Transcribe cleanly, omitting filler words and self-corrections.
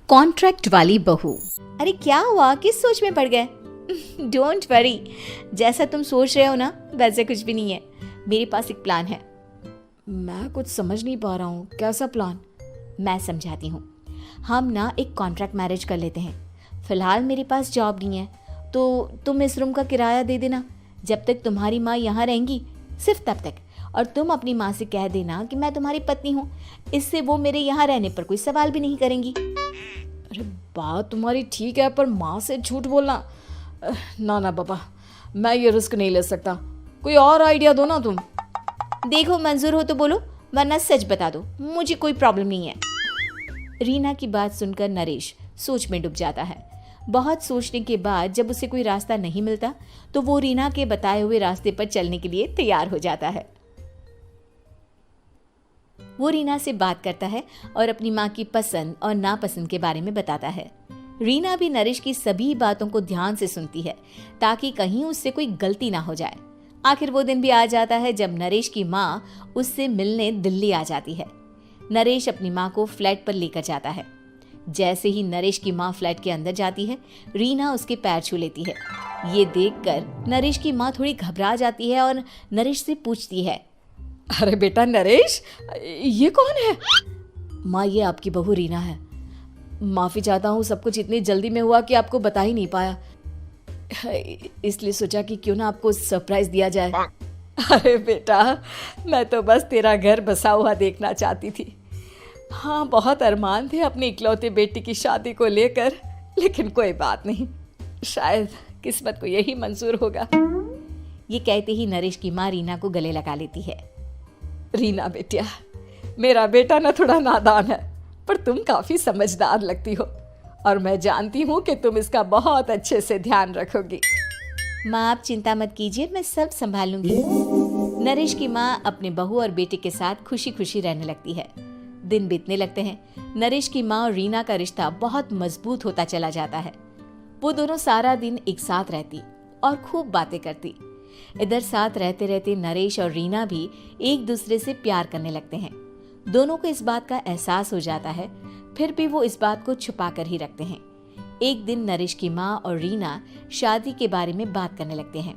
Contract वाली बहू। अरे क्या हुआ, किस सोच में पड़ गए? डोंट वरी, जैसा तुम सोच रहे हो ना वैसे कुछ भी नहीं है। मेरे पास एक प्लान है। मैं कुछ समझ नहीं पा रहा हूँ, कैसा प्लान? मैं समझाती हूँ। हम ना एक कॉन्ट्रैक्ट मैरिज कर लेते हैं। फिलहाल मेरे पास जॉब नहीं है, तो तुम इस रूम का किराया दे देना जब तक तुम्हारी माँ यहाँ रहेंगी, सिर्फ तब तक। और तुम अपनी माँ से कह देना कि मैं तुम्हारी पत्नी हूँ। इससे वो मेरे यहाँ रहने पर कोई सवाल भी नहीं करेंगी। अरे बात तुम्हारी ठीक है, पर माँ से झूठ बोलना, ना पापा, मैं ये रिस्क नहीं ले सकता। कोई और आइडिया दो ना तुम। देखो मंजूर हो तो बोलो, वरना सच बता दो, मुझे कोई प्रॉब्लम नहीं है। रीना की बात सुनकर नरेश सोच में डूब जाता है। बहुत सोचने के बाद जब उसे कोई रास्ता नहीं मिलता तो वो रीना के बताए हुए रास्ते पर चलने के लिए तैयार हो जाता है। वो रीना से बात करता है और अपनी माँ की पसंद और नापसंद के बारे में बताता है। रीना भी नरेश की सभी बातों को ध्यान से सुनती है ताकि कहीं उससे कोई गलती ना हो जाए। आखिर वो दिन भी आ जाता है जब नरेश की माँ उससे मिलने दिल्ली आ जाती है। नरेश अपनी माँ को फ्लैट पर लेकर जाता है। जैसे ही नरेश की माँ फ्लैट के अंदर जाती है, रीना उसके पैर छू लेती है। ये देखकर नरेश की माँ थोड़ी घबरा जाती है और नरेश से पूछती है, अरे बेटा नरेश, ये कौन है? माँ, ये आपकी बहू रीना है। माफ़ी चाहता हूँ, सब कुछ इतनी जल्दी में हुआ कि आपको बता ही नहीं पाया, इसलिए सोचा कि क्यों ना आपको सरप्राइज दिया जाए। अरे बेटा, मैं तो बस तेरा घर बसा हुआ देखना चाहती थी। हाँ, बहुत अरमान थे अपनी इकलौते बेटी की शादी को लेकर, लेकिन कोई बात नहीं, शायद किस्मत को यही मंजूर होगा। ये कहते ही नरेश की माँ रीना को गले लगा लेती है। रीना बेटिया, मेरा बेटा ना थोड़ा नादान है, पर तुम काफी समझदार लगती हो और मैं जानती हूँ कि तुम इसका बहुत अच्छे से ध्यान रखोगी। माँ आप चिंता मत कीजिए, मैं सब संभाल लूंगी। नरेश की माँ अपने बहू और बेटे के साथ खुशी खुशी रहने लगती है। दिन बीतने लगते हैं। नरेश की माँ और रीना का रिश्ता बहुत मजबूत होता चला जाता है। वो दोनों सारा दिन एक साथ रहती और खूब बातें करती। इधर साथ रहते रहते नरेश और रीना भी एक दूसरे से प्यार करने लगते हैं। दोनों को इस बात का एहसास हो जाता है, फिर भी वो इस बात को छुपा कर ही रखते हैं। एक दिन नरेश की माँ और रीना शादी के बारे में बात करने लगते हैं।